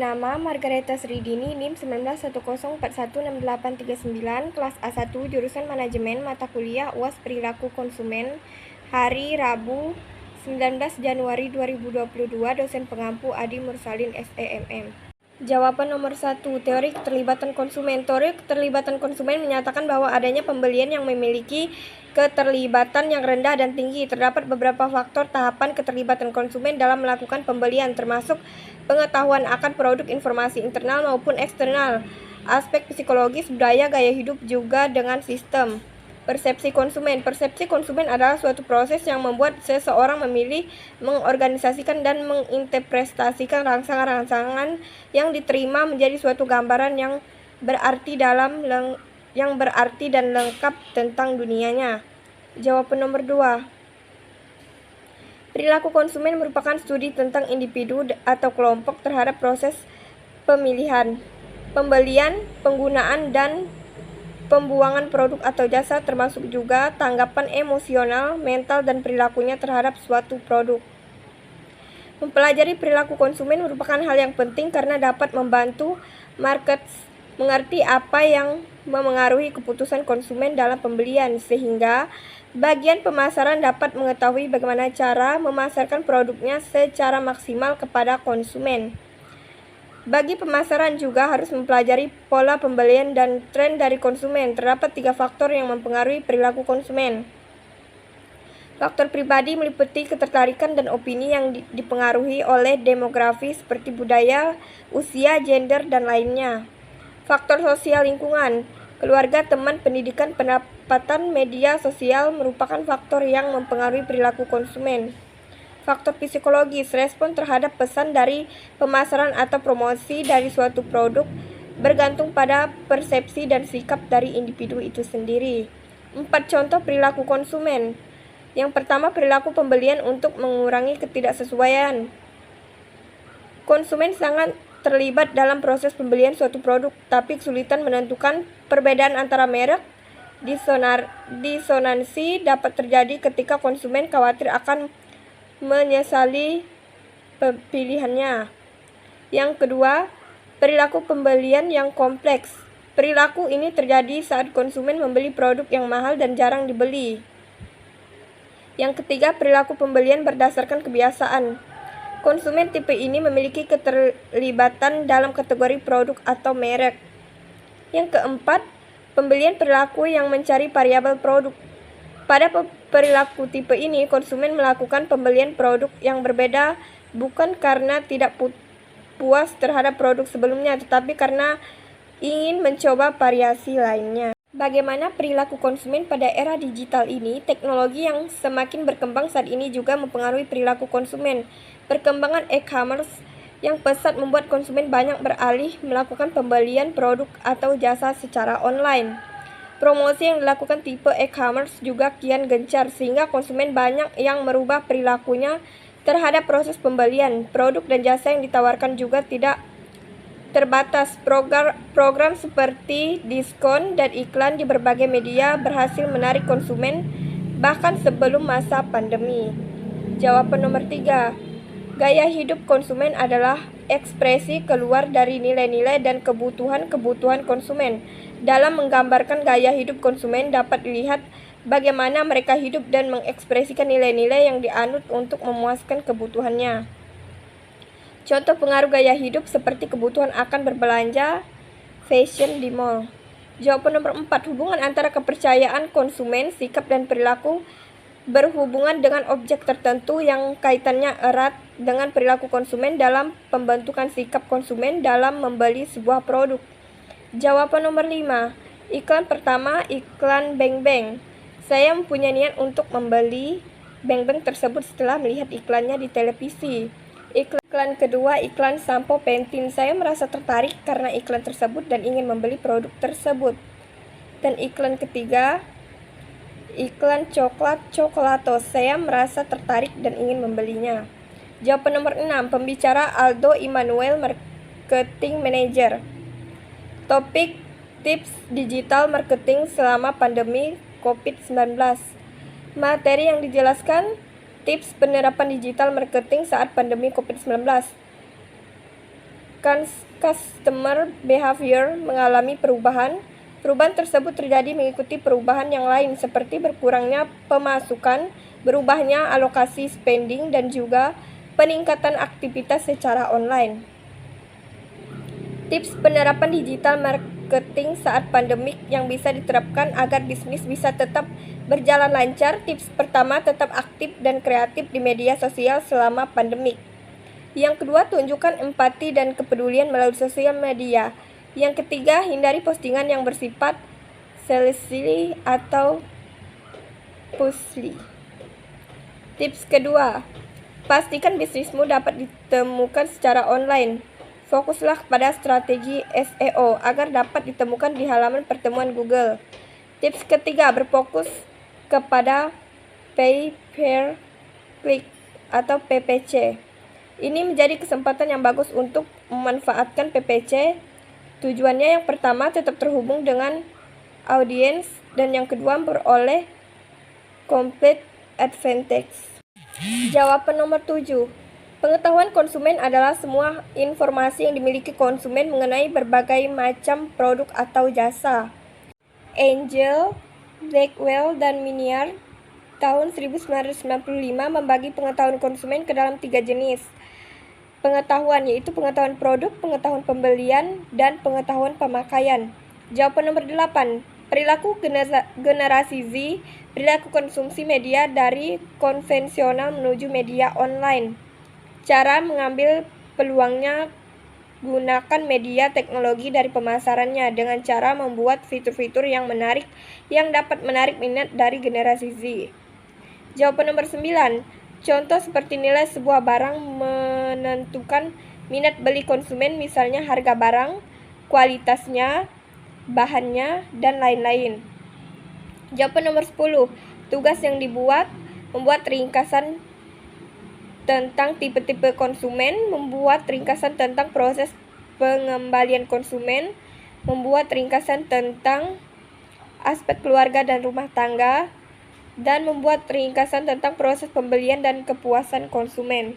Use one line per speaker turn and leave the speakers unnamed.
Nama Margareta Sridini, NIM 1910416839, kelas A1, jurusan Manajemen, mata kuliah UAS Perilaku Konsumen, hari Rabu 19 Januari 2022, dosen pengampu Adi Mursalin SEMM. Jawaban nomor 1. Teori keterlibatan konsumen. Teori keterlibatan konsumen menyatakan bahwa adanya pembelian yang memiliki keterlibatan yang rendah dan tinggi. Terdapat beberapa faktor tahapan keterlibatan konsumen dalam melakukan pembelian, termasuk pengetahuan akan produk, informasi internal maupun eksternal, aspek psikologis, budaya, gaya hidup, juga dengan sistem. Persepsi konsumen. Persepsi konsumen adalah suatu proses yang membuat seseorang memilih, mengorganisasikan, dan menginterpretasikan rangsangan-rangsangan yang diterima menjadi suatu gambaran yang berarti dan lengkap tentang dunianya. Jawaban nomor 2. Perilaku konsumen merupakan studi tentang individu atau kelompok terhadap proses pemilihan, pembelian, penggunaan, dan pembuangan produk atau jasa, termasuk juga tanggapan emosional, mental, dan perilakunya terhadap suatu produk. Mempelajari perilaku konsumen merupakan hal yang penting karena dapat membantu markets mengerti apa yang memengaruhi keputusan konsumen dalam pembelian, sehingga bagian pemasaran dapat mengetahui bagaimana cara memasarkan produknya secara maksimal kepada konsumen. Bagi pemasaran juga harus mempelajari pola pembelian dan tren dari konsumen. Terdapat 3 faktor yang mempengaruhi perilaku konsumen. Faktor pribadi meliputi ketertarikan dan opini yang dipengaruhi oleh demografi seperti budaya, usia, gender, dan lainnya. Faktor sosial lingkungan, keluarga, teman, pendidikan, pendapatan, media sosial merupakan faktor yang mempengaruhi perilaku konsumen. Faktor psikologis, respon terhadap pesan dari pemasaran atau promosi dari suatu produk bergantung pada persepsi dan sikap dari individu itu sendiri. 4 contoh perilaku konsumen. Yang pertama, perilaku pembelian untuk mengurangi ketidaksesuaian. Konsumen sangat terlibat dalam proses pembelian suatu produk, tapi kesulitan menentukan perbedaan antara merek. Disonansi dapat terjadi ketika konsumen khawatir akan menyesali pilihannya. Yang kedua, perilaku pembelian yang kompleks. Perilaku ini terjadi saat konsumen membeli produk yang mahal dan jarang dibeli. Yang ketiga, perilaku pembelian berdasarkan kebiasaan. Konsumen tipe ini memiliki keterlibatan dalam kategori produk atau merek. Yang keempat, pembelian perilaku yang mencari variabel produk. Pada perilaku tipe ini, konsumen melakukan pembelian produk yang berbeda bukan karena tidak puas terhadap produk sebelumnya, tetapi karena ingin mencoba variasi lainnya. Bagaimana perilaku konsumen pada era digital ini? Teknologi yang semakin berkembang saat ini juga mempengaruhi perilaku konsumen. Perkembangan e-commerce yang pesat membuat konsumen banyak beralih melakukan pembelian produk atau jasa secara online. Promosi yang dilakukan tipe e-commerce juga kian gencar, sehingga konsumen banyak yang merubah perilakunya terhadap proses pembelian. Produk dan jasa yang ditawarkan juga tidak terbatas. Program seperti diskon dan iklan di berbagai media berhasil menarik konsumen bahkan sebelum masa pandemi. Jawaban nomor 3. Gaya hidup konsumen adalah ekspresi keluar dari nilai-nilai dan kebutuhan konsumen. Dalam menggambarkan gaya hidup konsumen dapat dilihat bagaimana mereka hidup dan mengekspresikan nilai-nilai yang dianut untuk memuaskan kebutuhannya. Contoh pengaruh gaya hidup seperti kebutuhan akan berbelanja, fashion di mall. Jawaban nomor 4. Hubungan antara kepercayaan konsumen, sikap, dan perilaku berhubungan dengan objek tertentu yang kaitannya erat dengan perilaku konsumen dalam pembentukan sikap konsumen dalam membeli sebuah produk. Jawaban nomor 5. Iklan pertama, iklan Bang Bang. Saya mempunyai niat untuk membeli Bang Bang tersebut setelah melihat iklannya di televisi. Iklan kedua, iklan sampo Pantene. Saya merasa tertarik karena iklan tersebut dan ingin membeli produk tersebut. Dan iklan ketiga, iklan coklat Chocolate. Saya merasa tertarik dan ingin membelinya. Jawaban nomor 6. Pembicara Aldo Immanuel, Marketing Manager. Topik tips digital marketing selama pandemi COVID-19. Materi yang dijelaskan, tips penerapan digital marketing saat pandemi COVID-19. customer behavior mengalami perubahan. Perubahan tersebut terjadi mengikuti perubahan yang lain seperti berkurangnya pemasukan, berubahnya alokasi spending, dan juga peningkatan aktivitas secara online. Tips penerapan digital marketing saat pandemik yang bisa diterapkan agar bisnis bisa tetap berjalan lancar. Tips pertama, tetap aktif dan kreatif di media sosial selama pandemik. Yang kedua, tunjukkan empati dan kepedulian melalui sosial media. Yang ketiga, hindari postingan yang bersifat salesy atau pushy. Tips kedua, pastikan bisnismu dapat ditemukan secara online. Fokuslah pada strategi SEO agar dapat ditemukan di halaman pertemuan Google. Tips ketiga, berfokus kepada pay per click atau PPC. Ini menjadi kesempatan yang bagus untuk memanfaatkan PPC. Tujuannya yang pertama tetap terhubung dengan audiens dan yang kedua memperoleh complete advantage. Jawaban nomor 7. Pengetahuan konsumen adalah semua informasi yang dimiliki konsumen mengenai berbagai macam produk atau jasa. Angel, Blackwell, dan Minier tahun 1995 membagi pengetahuan konsumen ke dalam 3 jenis pengetahuan, yaitu pengetahuan produk, pengetahuan pembelian, dan pengetahuan pemakaian. Jawaban nomor 8. Perilaku generasi Z, perilaku konsumsi media dari konvensional menuju media online. Cara mengambil peluangnya, gunakan media teknologi dari pemasarannya dengan cara membuat fitur-fitur yang menarik yang dapat menarik minat dari generasi Z. Jawaban nomor 9. Contoh seperti nilai sebuah barang menentukan minat beli konsumen, misalnya harga barang, kualitasnya, bahannya, dan lain-lain. Jawaban nomor 10. Tugas yang dibuat, membuat ringkasan tentang tipe-tipe konsumen, membuat ringkasan tentang proses pengembalian konsumen, membuat ringkasan tentang aspek keluarga dan rumah tangga, dan membuat ringkasan tentang proses pembelian dan kepuasan konsumen.